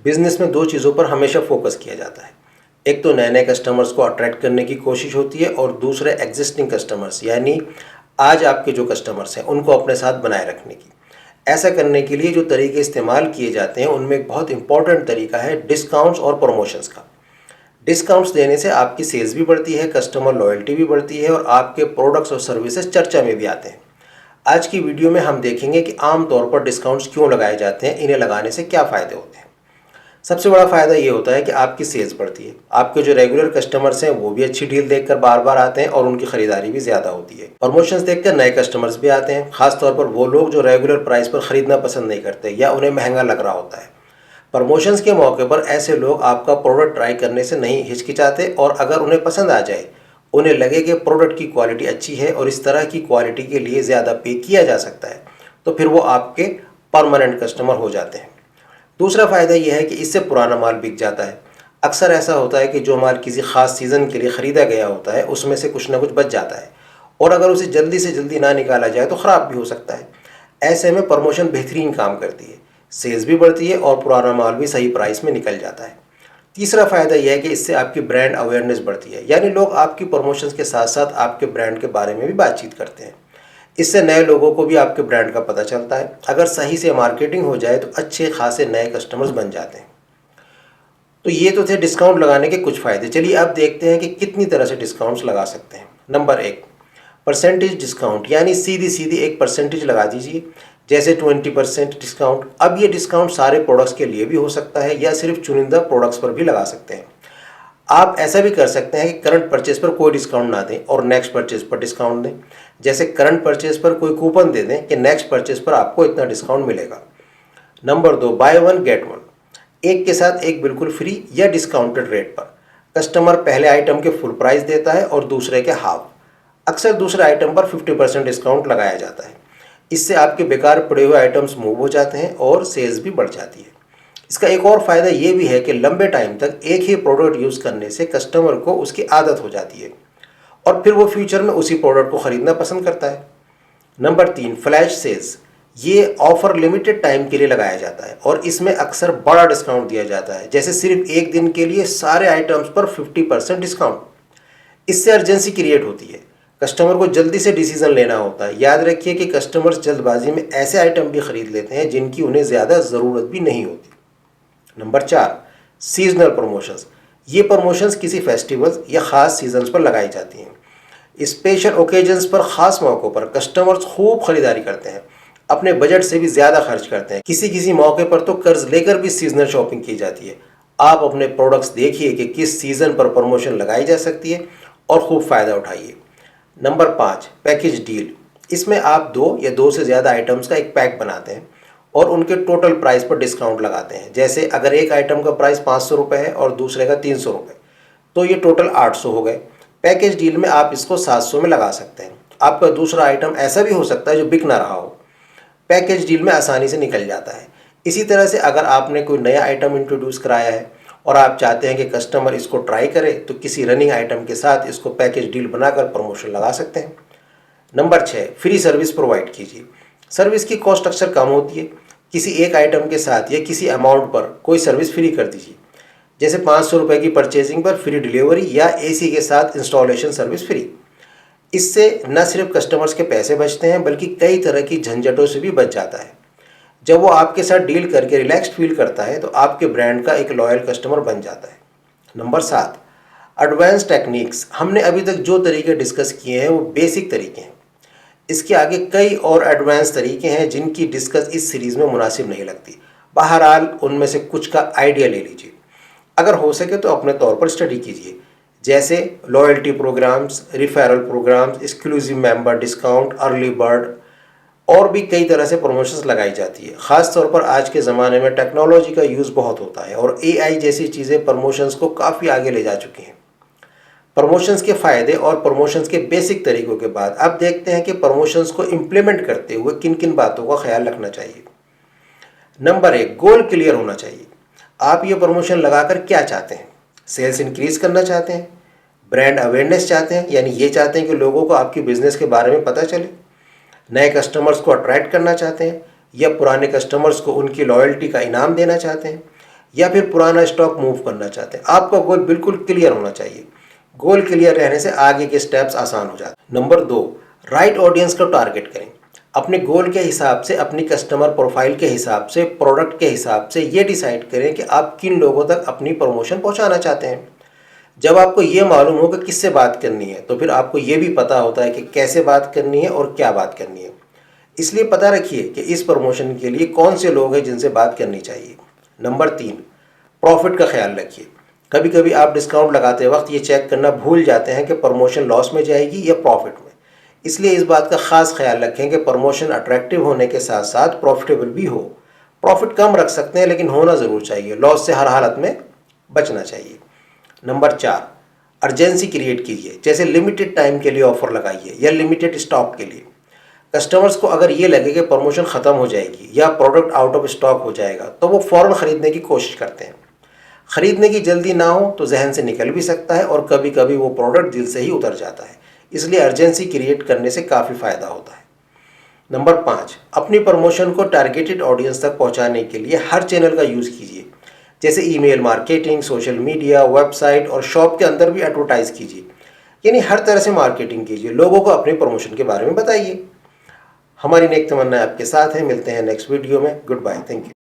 Business में दो चीज़ों पर हमेशा फोकस किया जाता है। एक तो नए नए कस्टमर्स को अट्रैक्ट करने की कोशिश होती है और दूसरे एग्जिस्टिंग कस्टमर्स यानी आज आपके जो कस्टमर्स हैं उनको अपने साथ बनाए रखने की। ऐसा करने के लिए जो तरीके इस्तेमाल किए जाते हैं उनमें एक बहुत इंपॉर्टेंट तरीका है डिस्काउंट्स और प्रमोशंस का। डिस्काउंट्स देने से आपकी सेल्स भी बढ़ती है, कस्टमर लॉयल्टी भी बढ़ती है और आपके प्रोडक्ट्स और सर्विसेज चर्चा में भी आते हैं। आज की वीडियो में हम देखेंगे कि आम तौर पर डिस्काउंट्स क्यों लगाए जाते हैं, इन्हें लगाने से क्या फ़ायदे होते हैं। सबसे बड़ा फ़ायदा ये होता है कि आपकी सेल्स बढ़ती है। आपके जो रेगुलर कस्टमर्स हैं वो भी अच्छी डील देखकर बार बार आते हैं और उनकी खरीदारी भी ज़्यादा होती है। प्रमोशंस देखकर नए कस्टमर्स भी आते हैं, खासतौर पर वो लोग जो रेगुलर प्राइस पर ख़रीदना पसंद नहीं करते या उन्हें महंगा लग रहा होता है। प्रमोशंस के मौके पर ऐसे लोग आपका प्रोडक्ट ट्राई करने से नहीं हिचकिचाते और अगर उन्हें पसंद आ जाए, उन्हें लगे कि प्रोडक्ट की क्वालिटी अच्छी है और इस तरह की क्वालिटी के लिए ज़्यादा पे किया जा सकता है, तो फिर वो आपके परमानेंट कस्टमर हो जाते हैं। दूसरा फ़ायदा यह है कि इससे पुराना माल बिक जाता है। अक्सर ऐसा होता है कि जो माल किसी ख़ास सीज़न के लिए ख़रीदा गया होता है उसमें से कुछ ना कुछ बच जाता है और अगर उसे जल्दी से जल्दी ना निकाला जाए तो ख़राब भी हो सकता है। ऐसे में प्रमोशन बेहतरीन काम करती है, सेल्स भी बढ़ती है और पुराना माल भी सही प्राइस में निकल जाता है। तीसरा फ़ायदा यह है कि इससे आपकी ब्रांड अवेयरनेस बढ़ती है, यानी लोग आपकी प्रमोशंस के साथ साथ आपके ब्रांड के बारे में भी बातचीत करते हैं। इससे नए लोगों को भी आपके ब्रांड का पता चलता है। अगर सही से मार्केटिंग हो जाए तो अच्छे खासे नए कस्टमर्स बन जाते हैं। तो ये तो थे डिस्काउंट लगाने के कुछ फ़ायदे। चलिए अब देखते हैं कि कितनी तरह से डिस्काउंट्स लगा सकते हैं। नंबर 1, परसेंटेज डिस्काउंट, यानी सीधी सीधी एक परसेंटेज लगा दीजिए, जैसे 20% डिस्काउंट। अब ये डिस्काउंट सारे प्रोडक्ट्स के लिए भी हो सकता है या सिर्फ चुनिंदा प्रोडक्ट्स पर भी लगा सकते हैं। आप ऐसा भी कर सकते हैं कि करंट परचेज पर कोई डिस्काउंट ना दें और नेक्स्ट परचेज पर डिस्काउंट दें। जैसे करंट परचेज पर कोई कूपन दे दें कि नेक्स्ट परचेज पर आपको इतना डिस्काउंट मिलेगा। Number 2, by one get one, एक के साथ एक बिल्कुल फ्री या डिस्काउंटेड रेट पर। कस्टमर पहले आइटम के फुल प्राइस देता है और दूसरे के हाफ। अक्सर दूसरे आइटम पर 50% डिस्काउंट लगाया जाता है। इससे आपके बेकार पड़े हुए आइटम्स मूव हो जाते हैं और सेल्स भी बढ़ जाती है। इसका एक और फ़ायदा ये भी है कि लंबे टाइम तक एक ही प्रोडक्ट यूज़ करने से कस्टमर को उसकी आदत हो जाती है और फिर वो फ्यूचर में उसी प्रोडक्ट को ख़रीदना पसंद करता है। Number 3, flash sales. ये ऑफ़र लिमिटेड टाइम के लिए लगाया जाता है और इसमें अक्सर बड़ा डिस्काउंट दिया जाता है, जैसे सिर्फ एक दिन के लिए सारे आइटम्स पर 50% डिस्काउंट। इससे अर्जेंसी क्रिएट होती है, कस्टमर को जल्दी से डिसीजन लेना होता है। याद रखिए कि कस्टमर्स जल्दबाजी में ऐसे आइटम भी खरीद लेते हैं जिनकी उन्हें ज़्यादा ज़रूरत भी नहीं होती। Number 4, seasonal promotions. ये प्रमोशंस किसी फेस्टिवल्स या ख़ास सीजन्स पर लगाई जाती हैं। स्पेशल ओकेजन्स पर, ख़ास मौक़ों पर कस्टमर्स खूब ख़रीदारी करते हैं, अपने बजट से भी ज़्यादा खर्च करते हैं। किसी किसी मौके पर तो कर्ज लेकर भी सीजनल शॉपिंग की जाती है। आप अपने प्रोडक्ट्स देखिए कि किस सीज़न पर प्रमोशन लगाई जा सकती है और खूब फ़ायदा उठाइए। Number 5, package deal. इसमें आप 2 या 2 से ज़्यादा आइटम्स का एक पैक बनाते हैं और उनके टोटल प्राइस पर डिस्काउंट लगाते हैं। जैसे अगर एक आइटम का प्राइस 500 रुपये है और दूसरे का 300 रुपये, तो ये टोटल 800 हो गए। पैकेज डील में आप इसको 700 में लगा सकते हैं। आपका दूसरा आइटम ऐसा भी हो सकता है जो बिक ना रहा हो, पैकेज डील में आसानी से निकल जाता है। इसी तरह से अगर आपने कोई नया आइटम इंट्रोड्यूस कराया है और आप चाहते हैं कि कस्टमर इसको ट्राई करे, तो किसी रनिंग आइटम के साथ इसको पैकेज डील बनाकर प्रमोशन लगा सकते हैं। नंबर 6, फ्री सर्विस प्रोवाइड कीजिए। सर्विस की कॉस्ट अक्सर कम होती है। किसी एक आइटम के साथ या किसी अमाउंट पर कोई सर्विस फ्री कर दीजिए, जैसे 500 रुपये की परचेजिंग पर फ्री डिलीवरी या एसी के साथ इंस्टॉलेशन सर्विस फ्री। इससे न सिर्फ कस्टमर्स के पैसे बचते हैं बल्कि कई तरह की झंझटों से भी बच जाता है। जब वो आपके साथ डील करके रिलैक्स्ड फील करता है तो आपके ब्रांड का एक लॉयल कस्टमर बन जाता है। Number 7, advance techniques. हमने अभी तक जो तरीके डिस्कस किए हैं वो बेसिक तरीके हैं। इसके आगे कई और एडवांस तरीके हैं जिनकी डिस्कस इस सीरीज़ में मुनासिब नहीं लगती। बहरहाल उनमें से कुछ का आइडिया ले लीजिए। अगर हो सके तो अपने तौर पर स्टडी कीजिए, जैसे loyalty programmes, referral programmes, exclusive member discount, early bird, और भी कई तरह से प्रमोशंस लगाई जाती है। ख़ास तौर पर आज के ज़माने में टेक्नोलॉजी का यूज़ बहुत होता है और एआई जैसी चीज़ें प्रमोशंस को काफ़ी आगे ले जा चुकी हैं। प्रमोशंस के फ़ायदे और प्रमोशंस के बेसिक तरीक़ों के बाद अब देखते हैं कि प्रमोशंस को इम्प्लीमेंट करते हुए किन किन बातों का ख्याल रखना चाहिए। नंबर 1, गोल क्लियर होना चाहिए। आप ये प्रमोशन लगाकर क्या चाहते हैं? सेल्स इंक्रीज़ करना चाहते हैं, ब्रांड अवेयरनेस चाहते हैं, यानी ये चाहते हैं कि लोगों को आपकी बिज़नेस के बारे में पता चले, नए कस्टमर्स को अट्रैक्ट करना चाहते हैं या पुराने कस्टमर्स को उनकी लॉयल्टी का इनाम देना चाहते हैं, या फिर पुराना स्टॉक मूव करना चाहते हैं। आपका गोल बिल्कुल क्लियर होना चाहिए। गोल क्लियर रहने से आगे के स्टेप्स आसान हो जाते हैं। नंबर 2, राइट ऑडियंस को टारगेट करें। अपने गोल के हिसाब से, अपनी कस्टमर प्रोफाइल के हिसाब से, प्रोडक्ट के हिसाब से ये डिसाइड करें कि आप किन लोगों तक अपनी प्रमोशन पहुंचाना चाहते हैं। जब आपको ये मालूम हो कि किससे बात करनी है, तो फिर आपको ये भी पता होता है कि कैसे बात करनी है और क्या बात करनी है। इसलिए पता रखिए कि इस प्रमोशन के लिए कौन से लोग हैं जिनसे बात करनी चाहिए। नंबर 3, प्रॉफिट का ख्याल रखिए। कभी कभी आप डिस्काउंट लगाते वक्त ये चेक करना भूल जाते हैं कि प्रमोशन लॉस में जाएगी या प्रॉफिट में। इसलिए इस बात का खास ख्याल रखें कि प्रमोशन अट्रैक्टिव होने के साथ साथ प्रॉफिटेबल भी हो। प्रॉफिट कम रख सकते हैं लेकिन होना ज़रूर चाहिए। लॉस से हर हालत में बचना चाहिए। नंबर 4, अर्जेंसी क्रिएट कीजिए। जैसे लिमिटेड टाइम के लिए ऑफर लगाइए या लिमिटेड स्टॉक के लिए। कस्टमर्स को अगर ये लगे कि प्रमोशन ख़त्म हो जाएगी या प्रोडक्ट आउट ऑफ स्टॉक हो जाएगा तो वो फ़ौरन ख़रीदने की कोशिश करते हैं। ख़रीदने की जल्दी ना हो तो जहन से निकल भी सकता है और कभी कभी वो प्रोडक्ट दिल से ही उतर जाता है। इसलिए अर्जेंसी क्रिएट करने से काफ़ी फ़ायदा होता है। नंबर 5, अपनी प्रमोशन को टारगेटेड ऑडियंस तक पहुंचाने के लिए हर चैनल का यूज़ कीजिए। जैसे email marketing, social media, website और शॉप के अंदर भी एडवर्टाइज़ कीजिए। यानी हर तरह से मार्केटिंग कीजिए, लोगों को अपने प्रमोशन के बारे में बताइए। हमारी नेक तमन्ना आपके साथ है। मिलते हैं नेक्स्ट वीडियो में। Goodbye, thank you.